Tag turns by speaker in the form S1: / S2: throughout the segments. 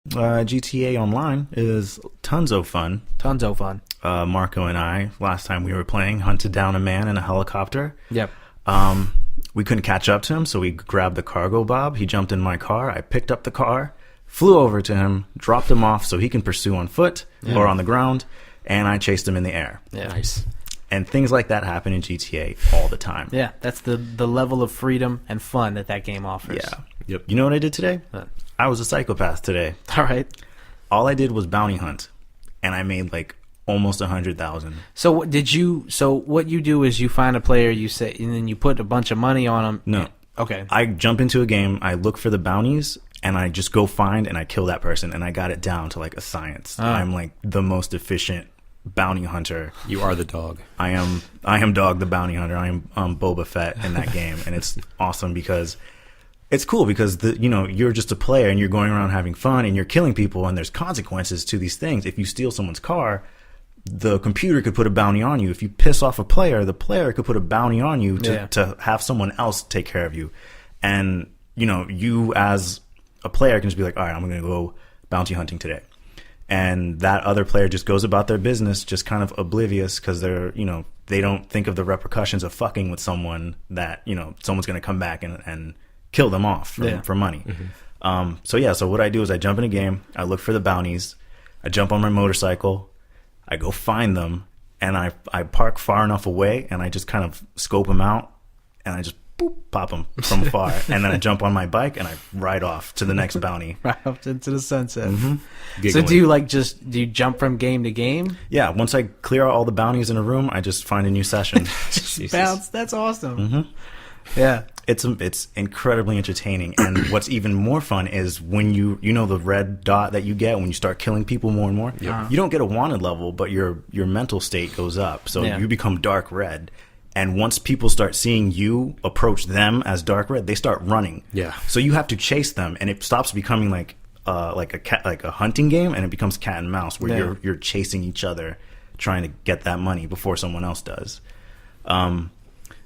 S1: GTA Online is tons of fun.
S2: Tons of fun.
S1: Marco and I, last time we were playing, hunted down a man in a helicopter.
S2: Yep.
S1: We couldn't catch up to him, so we grabbed the cargo bob. He jumped in my car. I picked up the car, flew over to him, dropped him off so he can pursue on foot or on the ground, and I chased him in the air.
S2: Yeah.
S3: Nice.
S1: And things like that happen in GTA all the time.
S2: Yeah, that's the level of freedom and fun that game offers.
S1: Yeah.
S3: Yep.
S1: You know what I did today?
S2: What?
S1: I was a psychopath today.
S2: All right.
S1: All I did was bounty hunt, and I made like almost 100,000.
S2: So what you do is you find a player, you say, and then you put a bunch of money on them.
S1: No.
S2: Okay.
S1: I jump into a game, I look for the bounties, and I just go find and I kill that person, and I got it down to like a science. I'm like the most efficient bounty hunter.
S3: You are the dog.
S1: I am Dog the bounty hunter. I am Boba Fett in that game, and it's awesome because it's cool because you're just a player and you're going around having fun and you're killing people, and there's consequences to these things. If you steal someone's car, the computer could put a bounty on you. If you piss off a player, the player could put a bounty on you to have someone else take care of you. And, you as a player can just be like, all right, I'm going to go bounty hunting today. And that other player just goes about their business, just kind of oblivious because they don't think of the repercussions of fucking with someone that, someone's going to come back and kill them off for money. Mm-hmm. So what I do is I jump in a game, I look for the bounties, I jump on my motorcycle, I go find them, and I park far enough away, and I just kind of scope them out, and I just pop them from afar, and then I jump on my bike, and I ride off to the next bounty.
S2: Right up into the sunset.
S1: Mm-hmm.
S2: So do you jump from game to game?
S1: Yeah, once I clear out all the bounties in a room, I just find a new session.
S2: Just bounce. That's awesome.
S1: Mm-hmm.
S2: Yeah.
S1: It's incredibly entertaining, and what's even more fun is when the red dot that you get when you start killing people more and more. Yep. You don't get a wanted level, but your mental state goes up, so you become dark red. And once people start seeing you approach them as dark red, they start running.
S3: Yeah.
S1: So you have to chase them, and it stops becoming like a hunting game, and it becomes cat and mouse where you're chasing each other, trying to get that money before someone else does.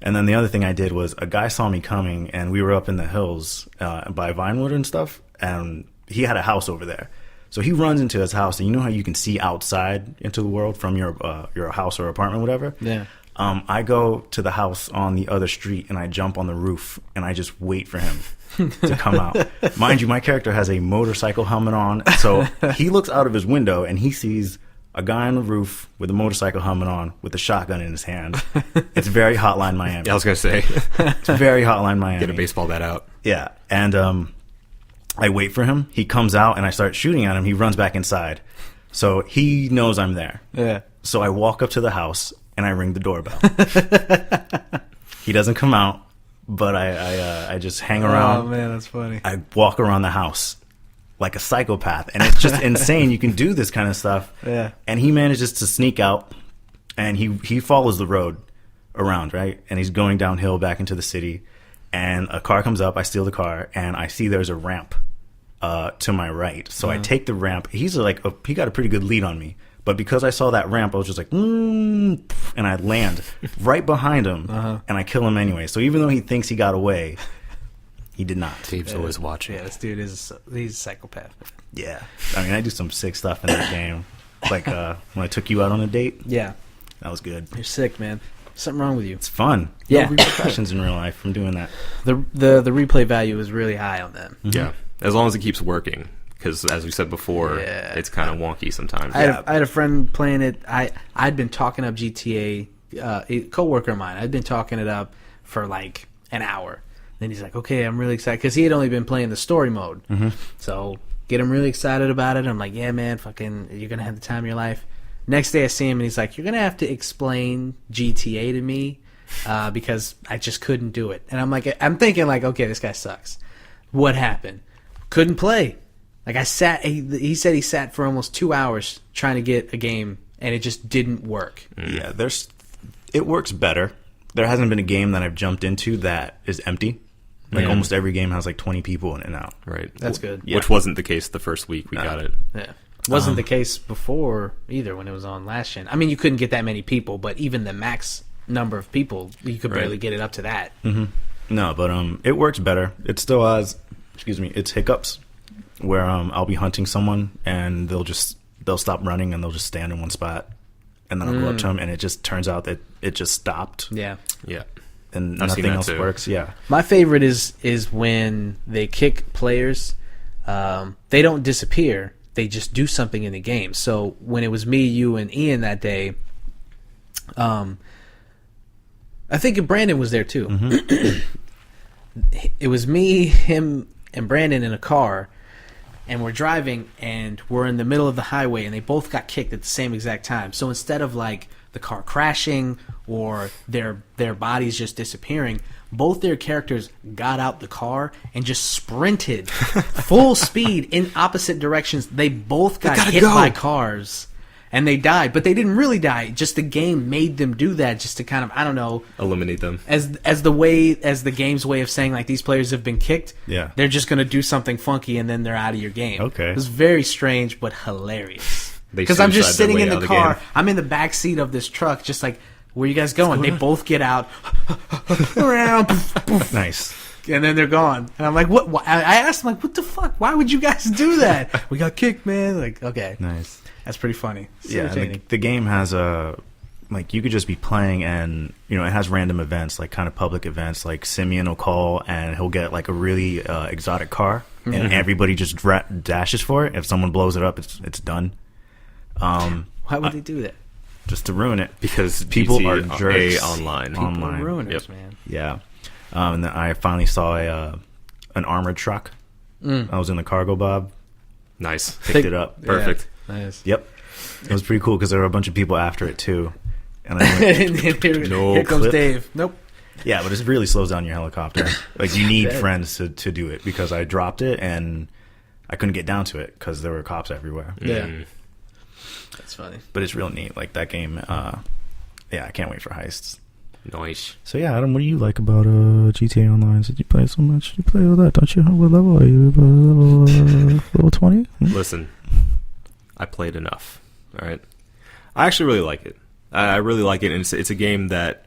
S1: And then the other thing I did was a guy saw me coming, and we were up in the hills by Vinewood and stuff, and he had a house over there. So he runs into his house, and you know how you can see outside into the world from your house or apartment, whatever?
S2: Yeah.
S1: I go to the house on the other street, and I jump on the roof, and I just wait for him to come out. Mind you, my character has a motorcycle helmet on, so he looks out of his window, and he sees a guy on the roof with a motorcycle helmet on with a shotgun in his hand. It's very Hotline Miami.
S3: Yeah, I was going to say.
S1: It's very Hotline Miami.
S3: Get a baseball bat out.
S1: Yeah. And I wait for him. He comes out, and I start shooting at him. He runs back inside. So he knows I'm there.
S2: Yeah.
S1: So I walk up to the house, and I ring the doorbell. He doesn't come out, but I just hang around.
S2: Oh, man, that's funny.
S1: I walk around the house like a psychopath, and it's just insane. You can do this kind of stuff.
S2: Yeah.
S1: And he manages to sneak out, and he follows the road around, right? And he's going downhill back into the city, and a car comes up. I steal the car, and I see there's a ramp to my right. So I take the ramp. He got a pretty good lead on me, but because I saw that ramp, I was just like, and I land right behind him, and I kill him anyway. So even though he thinks he got away, he did not.
S3: Dave's always watching.
S2: Yeah, this dude he's a psychopath.
S1: Yeah. I mean, I do some sick stuff in that game. Like when I took you out on a date.
S2: Yeah.
S1: That was good.
S2: You're sick, man. Something wrong with you.
S1: It's fun.
S2: Yeah.
S1: No repercussions in real life from doing that.
S2: The replay value is really high on that.
S3: Mm-hmm. Yeah. As long as it keeps working. Because as we said before, it's kind of wonky sometimes.
S2: I had a friend playing it. I'd been talking up GTA, a coworker of mine. I'd been talking it up for like an hour. Then he's like, okay, I'm really excited. Because he had only been playing the story mode. Mm-hmm. So get him really excited about it. I'm like, yeah, man, fucking, you're going to have the time of your life. Next day I see him, and he's like, you're going to have to explain GTA to me because I just couldn't do it. And I'm thinking, like, okay, this guy sucks. What happened? Couldn't play. Like, he said he sat for almost 2 hours trying to get a game, and it just didn't work.
S1: Yeah, it works better. There hasn't been a game that I've jumped into that is empty. Like almost every game has like 20 people in and out.
S3: Right.
S2: That's good.
S3: Yeah. Which wasn't the case the first week we got it.
S2: Yeah. Wasn't the case before either when it was on last gen. I mean, you couldn't get that many people, but even the max number of people, you could barely get it up to that.
S1: Mm-hmm. No, but it works better. It still has, its hiccups. where I'll be hunting someone and they'll stop running and they'll just stand in one spot, and then I'll go up to them and it just turns out that it just stopped.
S2: Yeah.
S1: And
S3: I've seen
S1: nothing
S3: that
S1: else
S3: too.
S1: works. Yeah.
S2: My favorite is when they kick players. They don't disappear. They just do something in the game. So when it was me, you, and Ian that day, I think Brandon was there too. It was me, him, and Brandon in a car, and we're driving, and we're in the middle of the highway, and they both got kicked at the same exact time. So instead of like the car crashing or their bodies just disappearing, both their characters got out the car and just sprinted full speed in opposite directions. They both got hit by cars and they died, but they didn't really die. Just the game made them do that just to kind of, I don't know,
S3: Eliminate them.
S2: as the game's way of saying like these players have been kicked.
S1: Yeah.
S2: They're just going to do something funky and then they're out of your game.
S1: Okay.
S2: It was very strange but hilarious.
S3: They
S2: Because I'm just
S3: suicide their
S2: sitting
S3: way
S2: in
S3: out
S2: the
S3: of the
S2: car.
S3: game.
S2: I'm in the back seat of this truck, just like, where you guys going? They both get out, around, poof, poof,
S1: Nice.
S2: and then they're gone. And I'm like, what? Why? I asked them, like, what the fuck? Why would you guys do that? We got kicked, man. Like, okay,
S1: Nice.
S2: that's pretty funny. It's
S1: Yeah, and
S2: entertaining.
S1: the game has like you could just be playing and it has random events, like kind of public events. Like Simeon will call and he'll get like a really exotic car, and everybody just dashes for it. If someone blows it up, it's done.
S2: Why would they do that?
S1: Just to ruin it,
S3: Because
S1: people are
S3: GTA
S1: jerks
S3: online.
S1: online.
S2: Ruiners,
S3: Yep.
S2: man.
S1: Yeah, and then I finally saw an armored truck. I was in the cargo bob,
S3: Nice.
S1: picked it up.
S3: Perfect.
S2: Nice.
S1: Yep, it was pretty cool because there were a bunch of people after it too. And I went,
S2: And here,
S3: No
S2: here comes
S1: clip.
S2: Dave. Nope.
S1: yeah, but it really slows down your helicopter. Like you need
S2: Bet.
S1: friends to do it because I dropped it and I couldn't get down to it because there were cops everywhere.
S2: Yeah. That's funny.
S1: But it's real neat. Like that game. Yeah, I can't wait for heists.
S3: Nice.
S1: So yeah, Adam, what do you like about GTA Online? Did you play so much? You play all that, don't you? What level are you? Level 20?
S3: Listen, I played enough. All right. I actually really like it. I really like it, and it's a game that,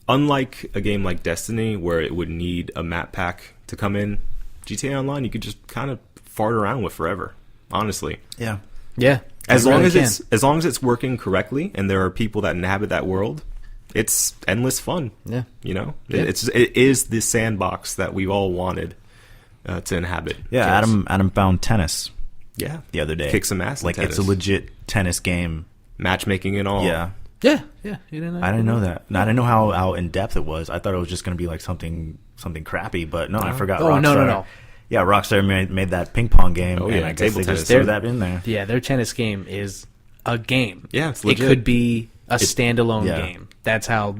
S3: unlike a game like Destiny, where it would need a map pack to come in, GTA Online you could just kind of fart around with forever. Honestly,
S1: Yeah.
S2: Yeah.
S3: as
S2: you
S3: long
S2: really
S3: as it's working correctly, and there are people that inhabit that world, it's endless fun.
S2: Yeah.
S3: You know,
S2: Yeah.
S3: it is the sandbox that we all wanted to inhabit.
S1: Yeah,
S3: Yes.
S1: Adam found tennis
S3: Yeah,
S1: the other day.
S3: kick some ass. In
S1: Like
S3: tennis.
S1: it's a legit tennis game.
S3: matchmaking and all.
S1: Yeah.
S2: Yeah. Yeah. You didn't know?
S1: I didn't know that. I didn't know how in depth it was. I thought it was just going to be like something crappy, but no, I forgot.
S2: Oh,
S1: Rockstar.
S2: no.
S1: Yeah, Rockstar made that ping pong game,
S3: Oh,
S1: and
S3: yeah,
S1: I guess
S3: table
S1: they just
S3: tennis.
S1: threw that in there.
S2: Yeah, their tennis game is a game.
S3: Yeah, it's
S2: It
S3: legit.
S2: could be a standalone
S1: yeah.
S2: game. That's how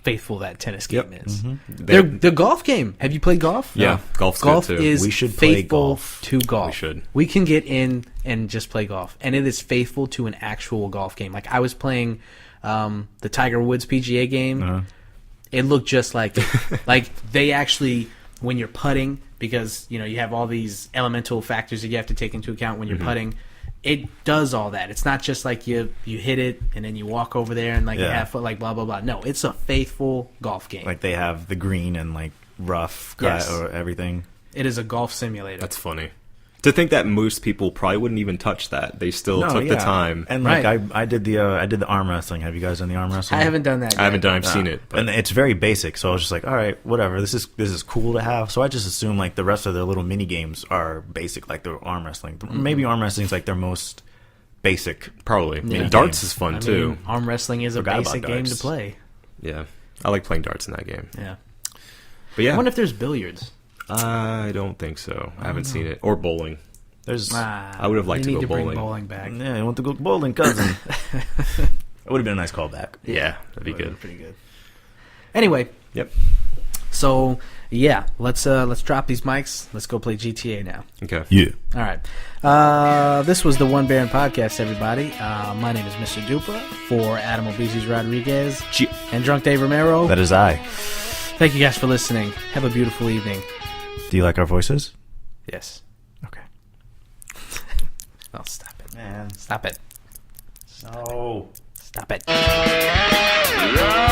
S2: faithful that tennis game
S3: Yep.
S2: is.
S3: They're-
S2: The golf game. Have you played golf?
S3: Yeah, golf's
S2: Golf
S3: good too.
S2: is
S1: We should play
S2: faithful
S1: golf.
S2: to golf.
S3: We should.
S2: We can get in and just play golf, and it is faithful to an actual golf game. Like I was playing the Tiger Woods PGA game. It looked just like it. Like they actually, when you're putting, because you have all these elemental factors that you have to take into account when you're putting. It does all that. It's not just like you hit it and then you walk over there and like
S1: Yeah.
S2: a half foot, like blah blah blah. No, it's a faithful golf game.
S1: Like they have the green and like rough cut
S2: Yes.
S1: or everything.
S2: It is a golf simulator.
S3: That's funny. To think that most people probably wouldn't even touch that. They still
S1: No,
S3: took the
S1: yeah.
S3: time.
S1: And like
S2: Right.
S1: I did the arm wrestling. Have you guys done the arm wrestling?
S2: I haven't done that yet.
S3: I haven't done. I've seen it. But
S1: And it's very basic, so I was just like, all right, whatever. This is cool to have. So I just assume like the rest of their little mini games are basic, like the arm wrestling. Maybe arm wrestling is like their most basic.
S3: probably.
S2: Yeah.
S3: Darts is fun
S2: I
S3: too.
S2: mean, arm wrestling is a
S1: Forgot about
S2: basic game to
S1: darts.
S2: play.
S3: Yeah, I like playing darts in that game.
S2: Yeah.
S3: But yeah,
S2: I wonder if there's billiards.
S3: I don't think so. I haven't seen it. Or bowling.
S1: There's
S3: I would have liked to
S2: you
S3: go
S2: need to bring
S3: bowling.
S2: bowling back.
S1: yeah, you want to go bowling, cousin? It would have been a nice callback.
S3: Yeah, that'd be
S2: Would've
S3: good.
S2: been pretty good. Anyway,
S3: Yep.
S2: so yeah, let's drop these mics. Let's go play GTA now.
S3: Okay.
S1: Yeah.
S2: All right. This was the One Baron Podcast, everybody. My name is Mr. Dupa for Adam Obeses Rodriguez and Drunk Dave Romero.
S1: That is I.
S2: Thank you guys for listening. Have a beautiful evening.
S1: Do you like our voices?
S2: Yes.
S1: Okay.
S2: Oh, stop it.
S1: Man.
S2: Stop it.
S1: No.
S2: Stop it.
S4: Love